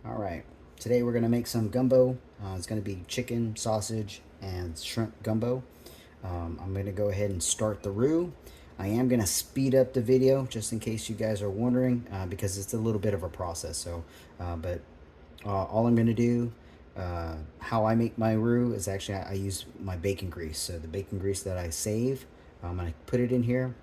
All right, today we're gonna make some gumbo. It's gonna be chicken, sausage, and shrimp gumbo. I'm gonna go ahead and start the roux. I am gonna speed up the video just in case you guys are wondering because it's a little bit of a process. But all I'm gonna do, how I make my roux is actually I use my bacon grease. So the bacon grease that I save, I'm gonna put it in here.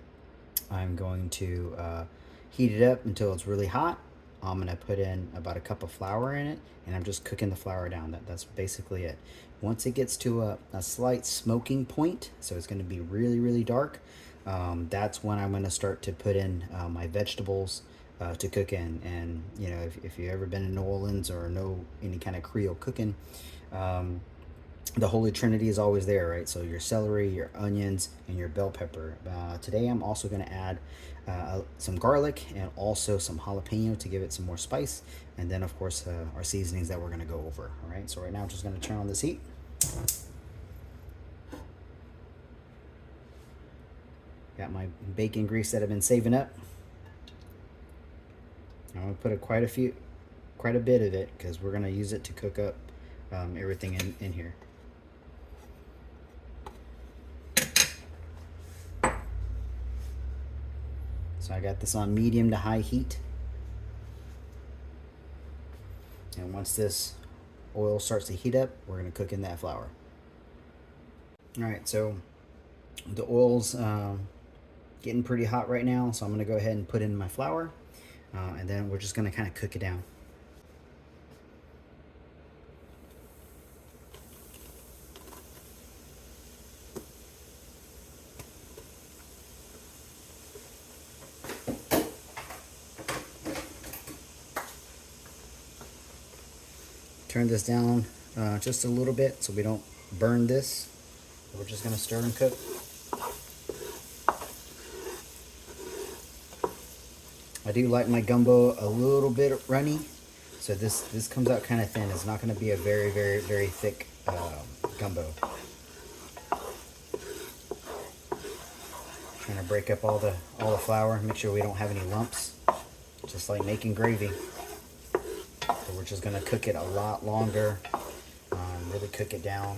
I'm going to heat it up until it's really hot. I'm gonna put in about a cup of flour in it, and I'm just cooking the flour down. That's basically it. Once it gets to a slight smoking point, so it's gonna be really, really dark, that's when I'm gonna start to put in my vegetables to cook in. And you know, if you've ever been in New Orleans or know any kind of Creole cooking, the Holy Trinity is always there, right? So your celery, your onions, and your bell pepper. Today I'm also going to add some garlic and also some jalapeno to give it some more spice. And then of course our seasonings that we're going to go over. All right, so right now I'm just going to turn on this heat. Got my bacon grease that I've been saving up. I'm going to put quite a bit of it because we're going to use it to cook up everything in here. So I got this on medium to high heat. And once this oil starts to heat up, we're going to cook in that flour. All right, so the oil's getting pretty hot right now, so I'm going to go ahead and put in my flour, and then we're just going to kind of cook it down. Turn this down just a little bit so we don't burn this. We're just going to stir and cook. I do like my gumbo a little bit runny, so this comes out kind of thin. It's not going to be a very, very, very thick gumbo. Trying to break up all the flour, make sure we don't have any lumps, just like making gravy. So we're just going to cook it a lot longer, really cook it down.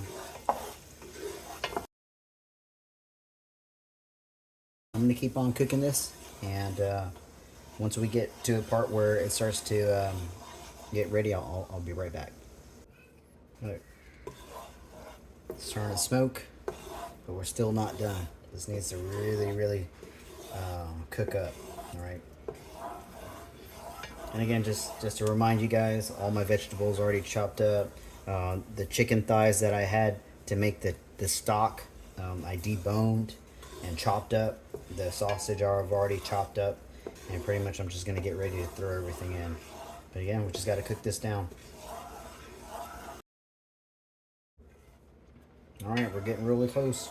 I'm going to keep on cooking this, and once we get to a part where it starts to get ready, I'll be right back. Look, it's starting to smoke, but we're still not done. This needs to really, really cook up, all right? And again, just to remind you guys, all my vegetables already chopped up. The chicken thighs that I had to make the stock, I deboned and chopped up. The sausage I've already chopped up. And pretty much I'm just going to get ready to throw everything in. But again, we just got to cook this down. All right, we're getting really close.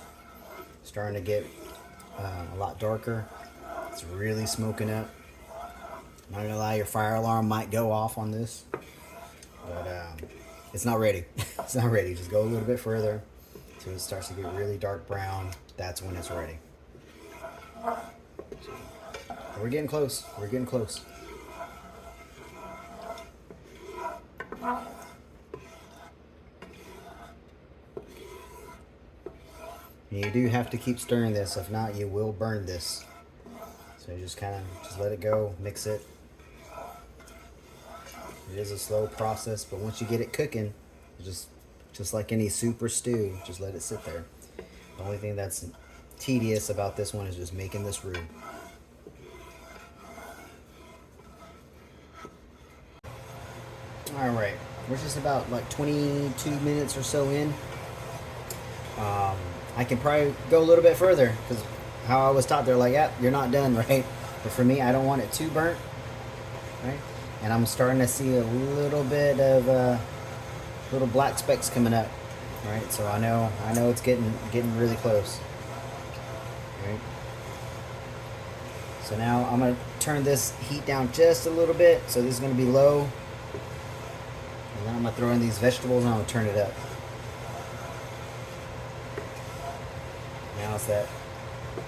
Starting to get a lot darker. It's really smoking up. I'm not gonna lie, your fire alarm might go off on this, but it's not ready. It's not ready. Just go a little bit further until it starts to get really dark brown. That's when it's ready. So, we're getting close. We're getting close. And you do have to keep stirring this. If not, you will burn this. So you just kind of let it go, mix it. It is a slow process, but once you get it cooking, just like any soup or stew, just let it sit there. The only thing that's tedious about this one is just making this roux. All right, we're just about like 22 minutes or so in. I can probably go a little bit further because how I was taught, they're like, yeah, you're not done, right? But for me, I don't want it too burnt, right? And I'm starting to see a little bit of little black specks coming up, right? So I know it's getting really close, right? So now I'm gonna turn this heat down just a little bit. So this is gonna be low, and then I'm gonna throw in these vegetables and I'm gonna turn it up. Now it's that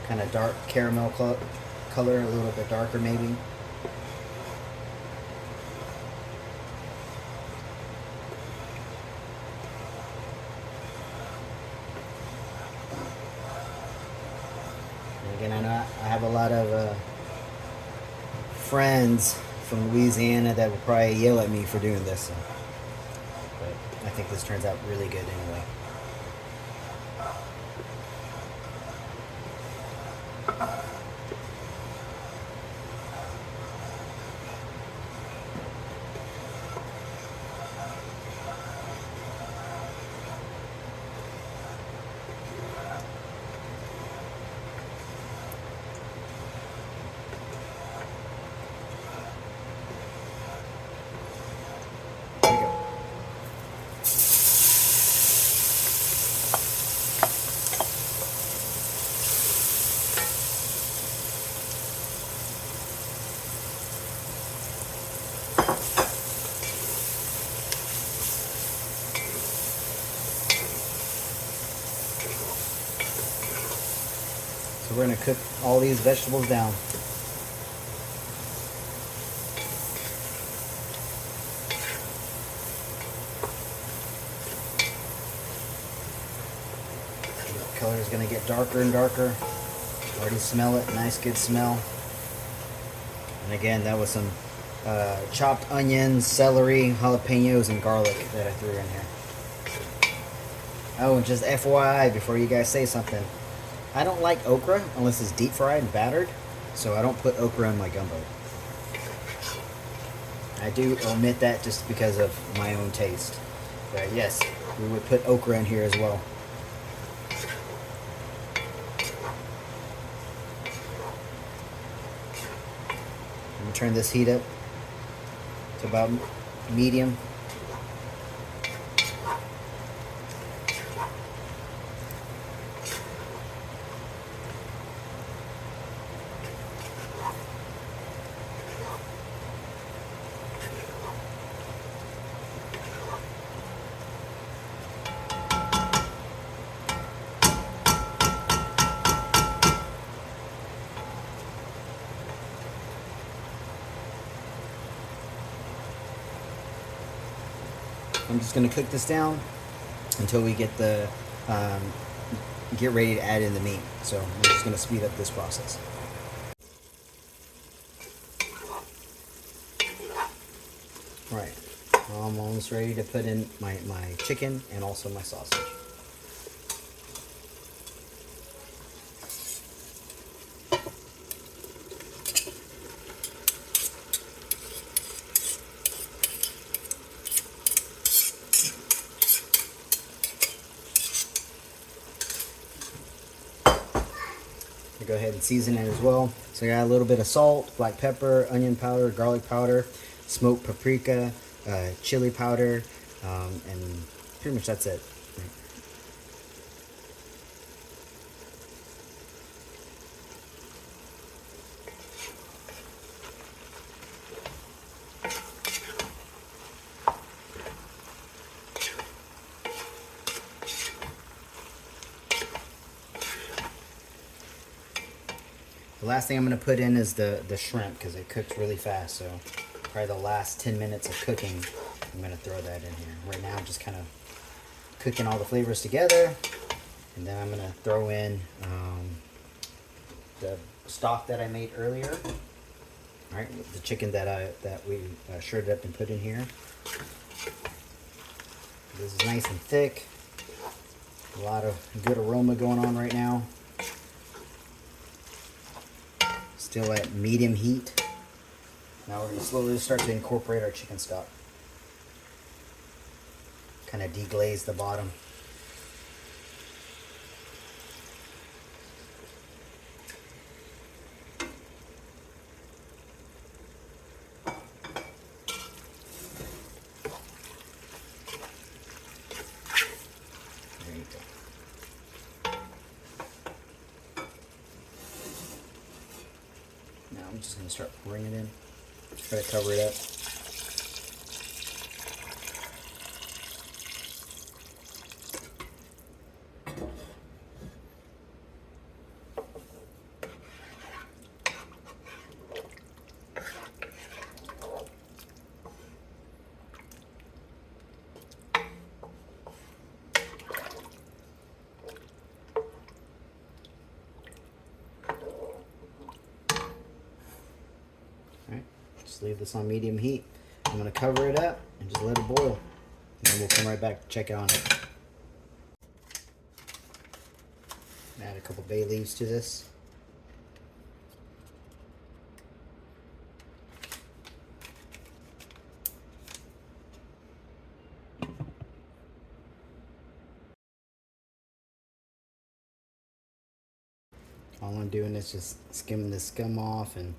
kind of dark caramel color, a little bit darker maybe. lot of friends from Louisiana that will probably yell at me for doing this. So. But I think this turns out really good anyway. So we're going to cook all these vegetables down. The color is going to get darker and darker. Already smell it, nice good smell. And again, that was some chopped onions, celery, jalapenos, and garlic that I threw in here. Oh, and just FYI, before you guys say something, I don't like okra unless it's deep fried and battered, so I don't put okra in my gumbo. I do omit that just because of my own taste. But yes, we would put okra in here as well. I'm going to turn this heat up to about medium. I'm just going to cook this down until we get the get ready to add in the meat. So I'm just going to speed up this process. Right, I'm almost ready to put in my chicken and also my sausage. Go ahead and season it as well. So I got a little bit of salt, black pepper, onion powder, garlic powder, smoked paprika, chili powder, and pretty much that's it. The last thing I'm going to put in is the shrimp because it cooks really fast. So probably the last 10 minutes of cooking, I'm going to throw that in here. Right now I'm just kind of cooking all the flavors together. And then I'm going to throw in the stock that I made earlier. All right, the chicken that we shredded up and put in here. This is nice and thick. A lot of good aroma going on right now. Still at medium heat. Now we're going to slowly start to incorporate our chicken stock. Kind of deglaze the bottom. There you go. Now I'm just going to start pouring it in. Try to cover it up. Just leave this on medium heat. I'm gonna cover it up and just let it boil. And then we'll come right back to check on it. Add a couple bay leaves to this. All I'm doing is just skimming the scum off and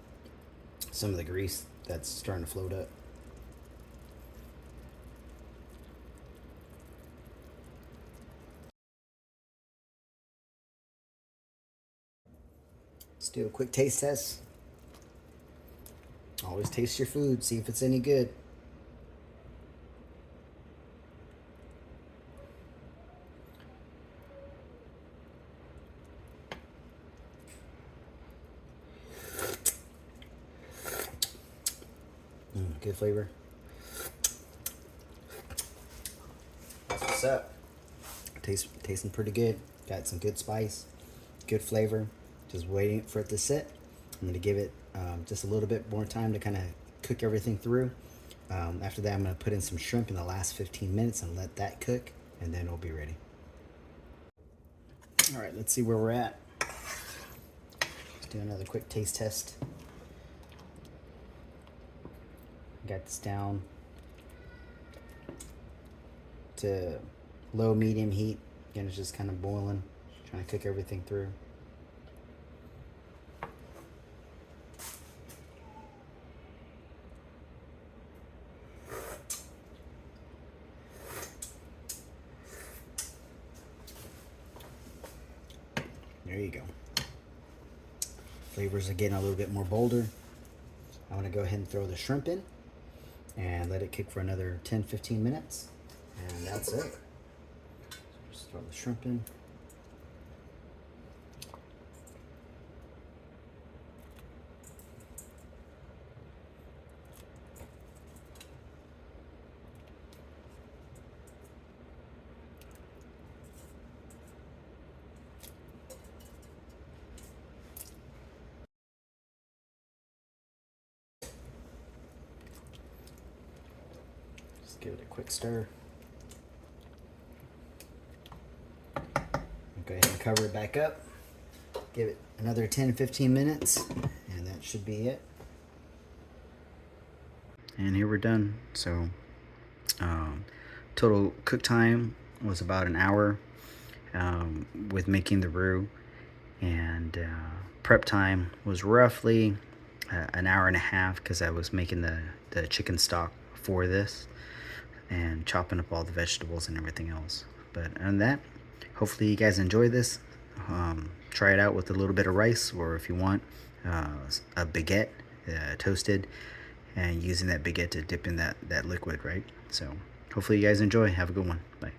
some of the grease that's starting to float up. Let's do a quick taste test. Always taste your food, see if it's any good. Good flavor. That's what's up. Tasting pretty good. Got some good spice, good flavor. Just waiting for it to sit. I'm gonna give it just a little bit more time to kind of cook everything through. After that, I'm gonna put in some shrimp in the last 15 minutes and let that cook, and then it'll be ready. All right, let's see where we're at. Let's do another quick taste test. Got this down to low medium heat. Again, it's just kind of boiling, trying to cook everything through. There you go. Flavors are getting a little bit more bolder. I'm gonna go ahead and throw the shrimp in and let it cook for another 10-15 minutes, and that's it. So just throw the shrimp in. Give it a quick stir. Go ahead and cover it back up. Give it another 10-15 minutes, and that should be it. And here we're done. So total cook time was about an hour with making the roux, and prep time was roughly an hour and a half because I was making the chicken stock for this and chopping up all the vegetables and everything else. But on that, hopefully you guys enjoy this. Try it out with a little bit of rice, or if you want a baguette toasted, and using that baguette to dip in that liquid, right? So hopefully you guys enjoy. Have a good one. Bye.